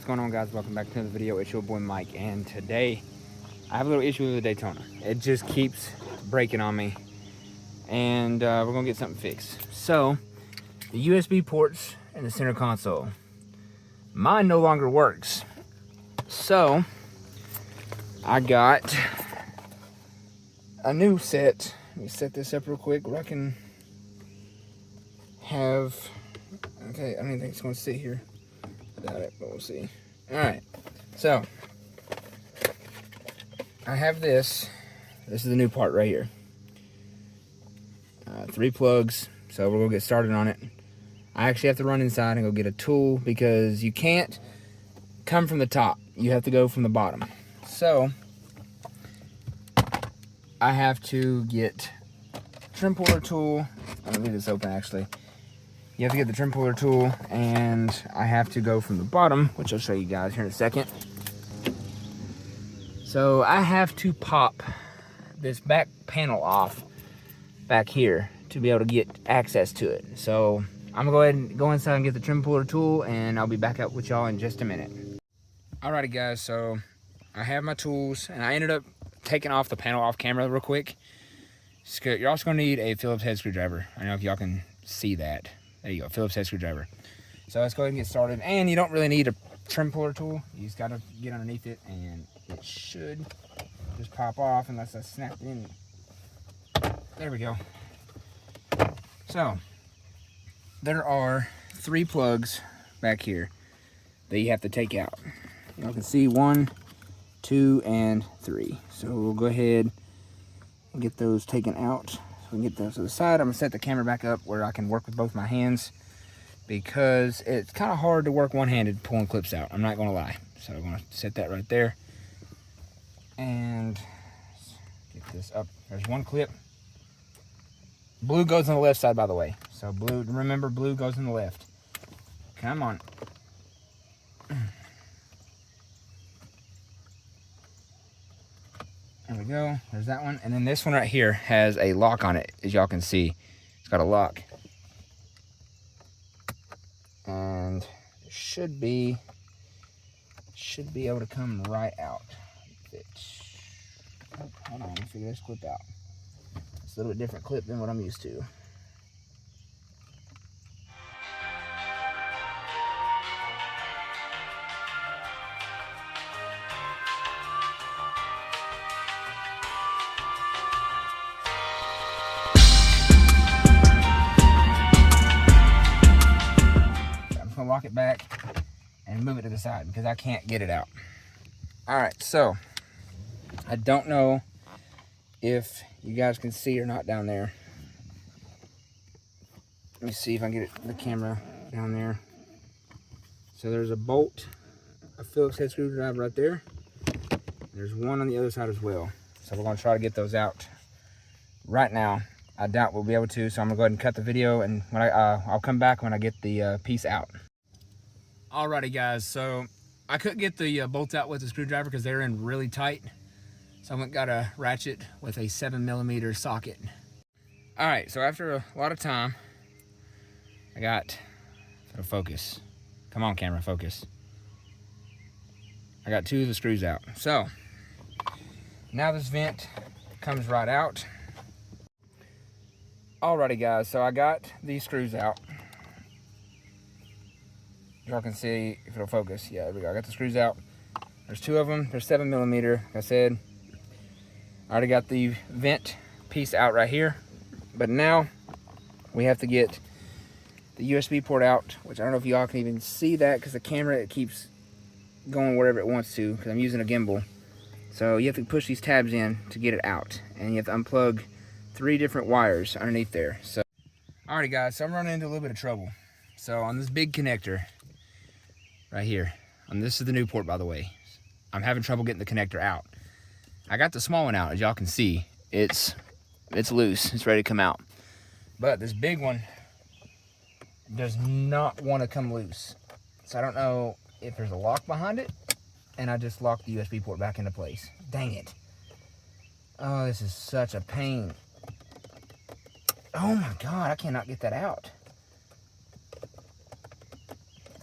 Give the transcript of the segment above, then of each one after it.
what's going on, guys? Welcome back to another video. It's your boy Mike, and today I have a little issue with the Daytona. It just keeps breaking on me, and we're gonna get something fixed. So the USB ports in the center console, mine no longer works. So I got a new set. Let me set this up real quick where I can have, okay, I don't think it's gonna sit here. Doubt it, but we'll see. All right, so I have this. This is the new part right here. 3 plugs, so we're gonna get started on it. I actually have to run inside and go get a tool because you can't come from the top. You have to go from the bottom. So I have to get trim puller tool. I'm gonna leave this open actually. You have to get the trim puller tool, and I have to go from the bottom, which I'll show you guys here in a second. So I have to pop this back panel off back here to be able to get access to it. So I'm gonna go ahead and go inside and get the trim puller tool, and I'll be back up with y'all in just a minute. Alrighty guys, so I have my tools, and I ended up taking off the panel off camera real quick. You're also gonna need a Phillips head screwdriver. I don't know if y'all can see that. There you go, Phillips head screwdriver. So let's go ahead and get started. And you don't really need a trim puller tool. You just gotta get underneath it, and it should just pop off unless I snap it in. There we go. So there are 3 plugs back here that you have to take out. You can see 1, 2, and 3. So we'll go ahead and get those taken out. We can get those to the side. I'm gonna set the camera back up where I can work with both my hands because it's kind of hard to work one-handed pulling clips out. I'm not gonna lie. So I'm gonna set that right there and get this up. There's 1 clip. Blue goes on the left side, by the way. So blue, remember, blue goes on the left. Come on. There we go, there's that one. And then this one right here has a lock on it, as y'all can see. It's got a lock. And it should be able to come right out. Oh, hold on, let me figure this clip out. It's a little bit different clip than what I'm used to. Lock it back and move it to the side because I can't get it out. All right, so I don't know if you guys can see or not down there. Let me see if I can get the camera down there. So there's a bolt, a Phillips head screwdriver right there. There's one on the other side as well. So we're gonna try to get those out right now. I doubt we'll be able to, so I'm gonna go ahead and cut the video, and when I'll come back when I get the piece out. Alrighty guys, so I couldn't get the bolts out with the screwdriver because they're in really tight. So I went and got a ratchet with a 7mm socket. Alright, so after a lot of time, I got, it'll focus. Come on camera, focus. I got 2 of the screws out. So, now this vent comes right out. Alrighty guys, so I got these screws out. Y'all can see if it'll focus. Yeah, there we go. I got the screws out. There's 2 of them. They're 7mm, like I said. I already got the vent piece out right here. But now we have to get the USB port out, which I don't know if y'all can even see that because the camera, it keeps going wherever it wants to because I'm using a gimbal. So you have to push these tabs in to get it out. And you have to unplug 3 different wires underneath there. So, alrighty guys, so I'm running into a little bit of trouble. So on this big connector, right here, and this is the new port, by the way, I'm having trouble getting the connector out. I got the small one out, as y'all can see. It's loose, it's ready to come out. But this big one does not want to come loose. So I don't know if there's a lock behind it, and I just locked the USB port back into place. Dang it. Oh, this is such a pain. Oh my God, I cannot get that out.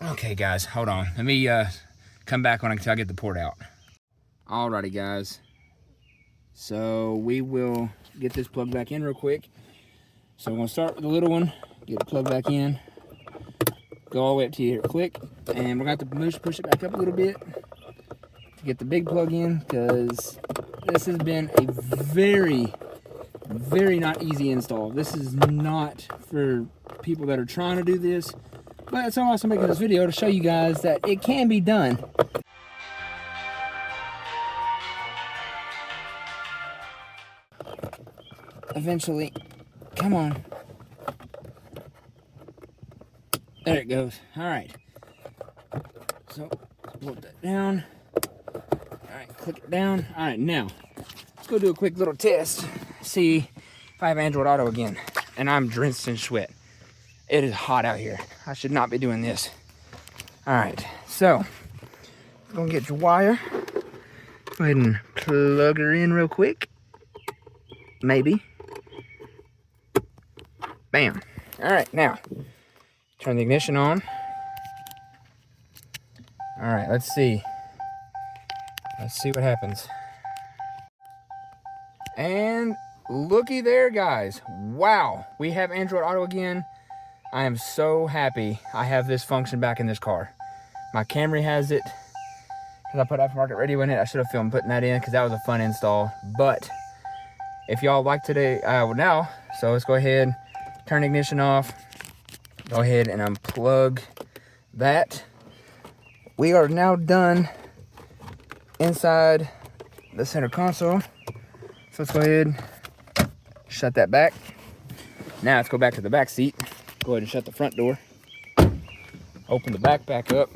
Okay guys, hold on. Let me come back until I get the port out. Alrighty guys, so we will get this plugged back in real quick. So I'm gonna start with the little one, get it plugged back in, go all the way up to you here, click, and we're gonna have to push it back up a little bit to get the big plug in, because this has been a very not easy install. This is not for people that are trying to do this, but it's also making this video to show you guys that it can be done. Eventually, come on. There it goes. All right. So, put that down. All right, click it down. All right, now, let's go do a quick little test. See if I have Android Auto again. And I'm drenched in sweat. It is hot out here. I should not be doing this. All right, so, I'm gonna get your wire. Go ahead and plug her in real quick. Maybe. Bam. All right, now, turn the ignition on. All right, let's see. Let's see what happens. And looky there, guys. Wow, we have Android Auto again. I am so happy I have this function back in this car. My Camry has it, because I put aftermarket radio in it. I should have filmed putting that in, because that was a fun install. But if y'all like today, now, so let's go ahead, turn ignition off. Go ahead and unplug that. We are now done inside the center console. So let's go ahead, shut that back. Now let's go back to the back seat. Go ahead and shut the front door. Open the back up.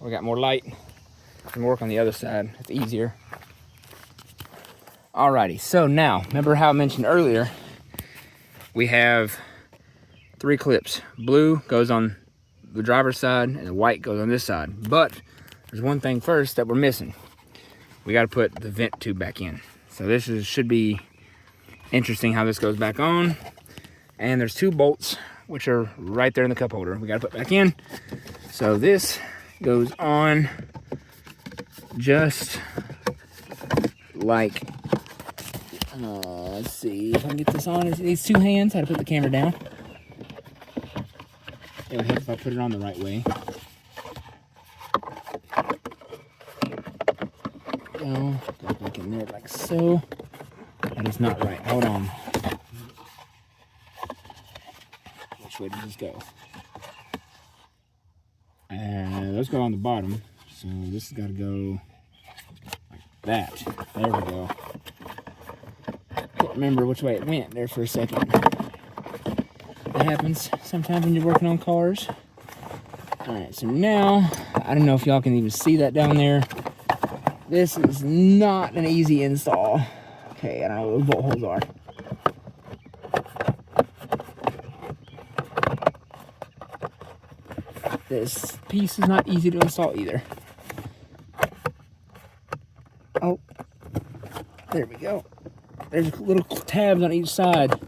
We got more light. I can work on the other side. It's easier. Alrighty, so now, remember how I mentioned earlier, we have 3 clips. Blue goes on the driver's side and the white goes on this side. But there's one thing first that we're missing. We got to put the vent tube back in. So this should be interesting how this goes back on. And there's 2 bolts, which are right there in the cup holder. We got to put back in. So this goes on just like, let's see if I can get this on. It needs 2 hands. I had to put the camera down. It would help if I put it on the right way. Go back in there like so. That is not right. Hold on. Which way does this go? Let's go on the bottom. So this has got to go like that. There we go. Can't remember which way it went there for a second. That happens sometimes when you're working on cars. Alright, so now, I don't know if y'all can even see that down there. This is not an easy install. Okay, I don't know where the bolt holes are. This piece is not easy to install either. Oh, there we go. There's little tabs on each side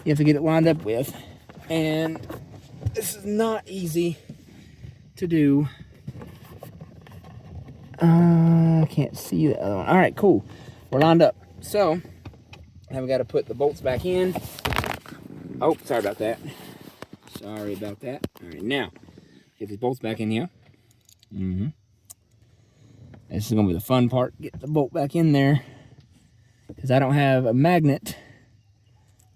you have to get it lined up with. And this is not easy to do. I can't see the other one. All right, cool. We're lined up. So, now we got to put the bolts back in. Oh, sorry about that. Sorry about that. All right, now, get these bolts back in here. This is going to be the fun part. Get the bolt back in there. Because I don't have a magnet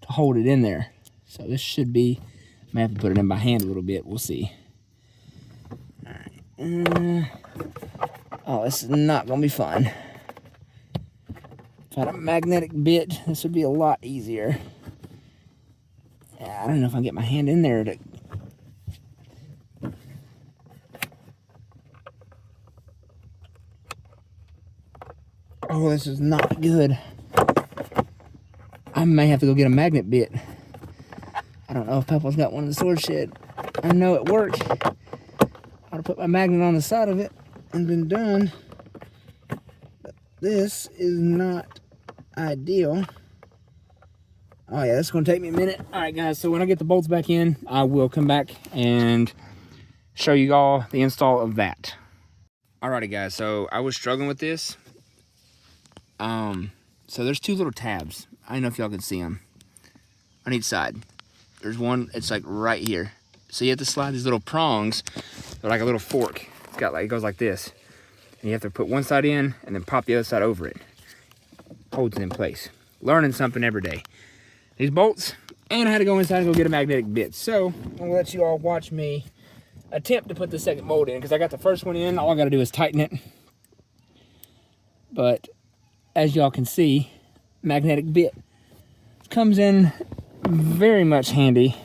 to hold it in there. So this should be, I may have to put it in by hand a little bit. We'll see. All right. Oh, this is not going to be fun. If I had a magnetic bit, this would be a lot easier. Yeah, I don't know if I can get my hand in there to... Oh, this is not good. I may have to go get a magnet bit. I don't know if Papa's got one in the storage shed. I know it worked. I'd have put my magnet on the side of it and been done. But this is not ideal. Oh yeah, that's gonna take me a minute. All right guys, so when I get the bolts back in, I will come back and show you all the install of that. Alrighty guys, so I was struggling with this. So there's two little tabs. I don't know if y'all can see them on each side. There's one, it's like right here. So you have to slide these little prongs. They're like a little fork. It's got like, it goes like this. And you have to put one side in and then pop the other side over it. Holds it in place. Learning something every day. These bolts, and I had to go inside and go get a magnetic bit. So I'm gonna let you all watch me attempt to put the second bolt in, because I got the first one in. All I gotta do is tighten it. But as y'all can see, magnetic bit comes in very much handy.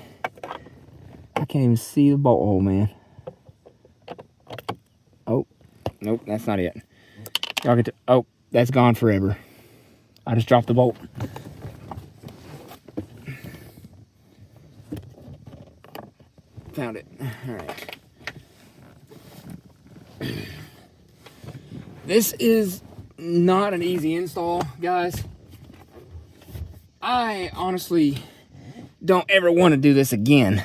I can't even see the bolt hole, man. Oh, nope, that's not it. Y'all get to, oh, that's gone forever. I just dropped the bolt. Found it. All right. This is not an easy install, guys. I honestly don't ever want to do this again.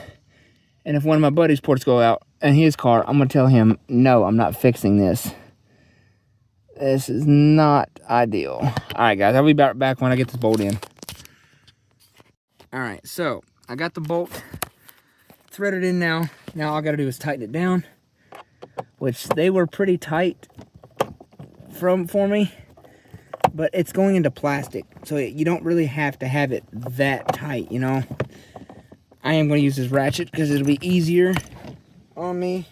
And if one of my buddies' ports go out in his car, I'm going to tell him, no, I'm not fixing this. This is not ideal. All right, guys, I'll be back when I get this bolt in. All right, so I got the bolt threaded in now. Now all I got to do is tighten it down, which they were pretty tight for me, but it's going into plastic, so you don't really have to have it that tight, you know. I am going to use this ratchet because it'll be easier on me.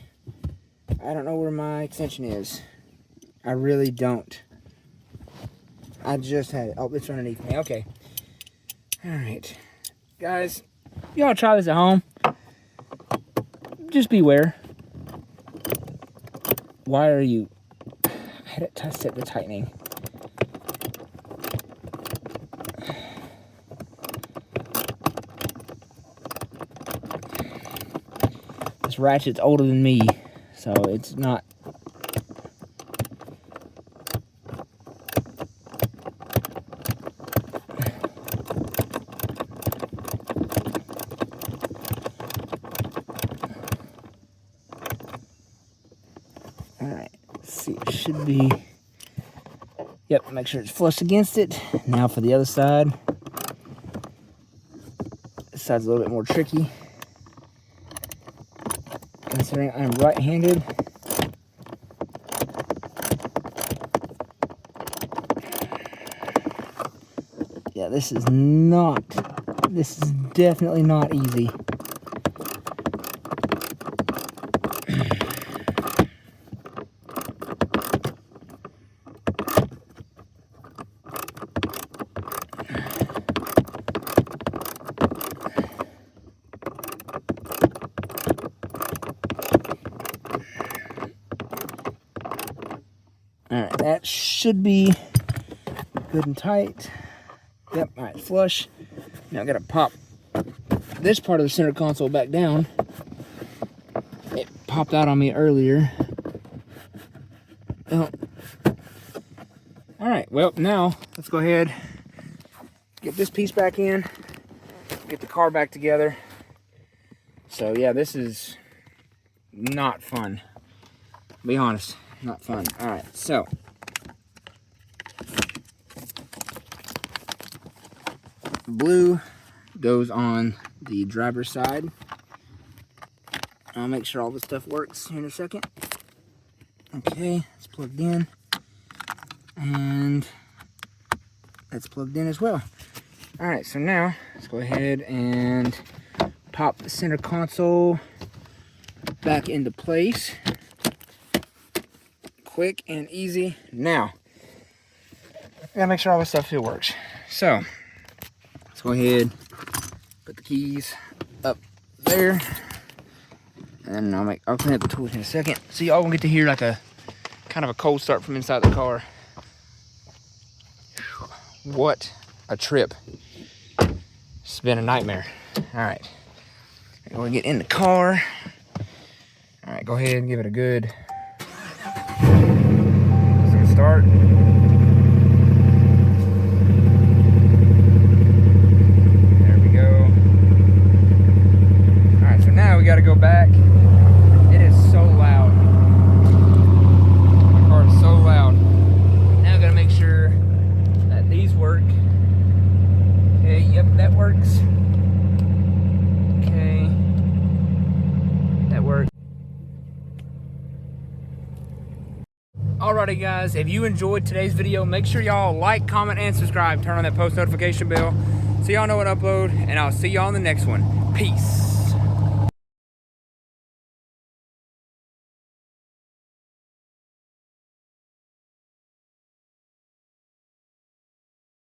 I don't know where my extension is. I really don't. I just had it. Oh, it's underneath me. Okay. All right. Guys, y'all try this at home. Just beware. Why are you... I had it set the tightening. This ratchet's older than me, so it's not... Alright, let's see, it should be... Yep, make sure it's flush against it. Now for the other side. This side's a little bit more tricky. Considering I'm right-handed. Yeah, this is definitely not easy. Alright, that should be good and tight. Yep, alright, flush. Now I gotta pop this part of the center console back down. It popped out on me earlier. Oh. Alright, well, now let's go ahead, get this piece back in, get the car back together. So, yeah, this is not fun. Be honest. Not fun. Alright, so blue goes on the driver's side. I'll make sure all this stuff works here in a second. Okay, it's plugged in. And that's plugged in as well. Alright, so now let's go ahead and pop the center console back into place. Quick and easy. Now, I gotta make sure all this stuff still works. So, let's go ahead, put the keys up there, and I'll clean up the tools in a second. So y'all gonna get to hear like a kind of a cold start from inside the car. What a trip! It's been a nightmare. All right, we're gonna get in the car. All right, go ahead and give it a good start. There we go. Alright, so now we got to go back. It is so loud. Alrighty guys, if you enjoyed today's video, make sure y'all like, comment, and subscribe. Turn on that post notification bell so y'all know when I upload, and I'll see y'all in the next one. Peace.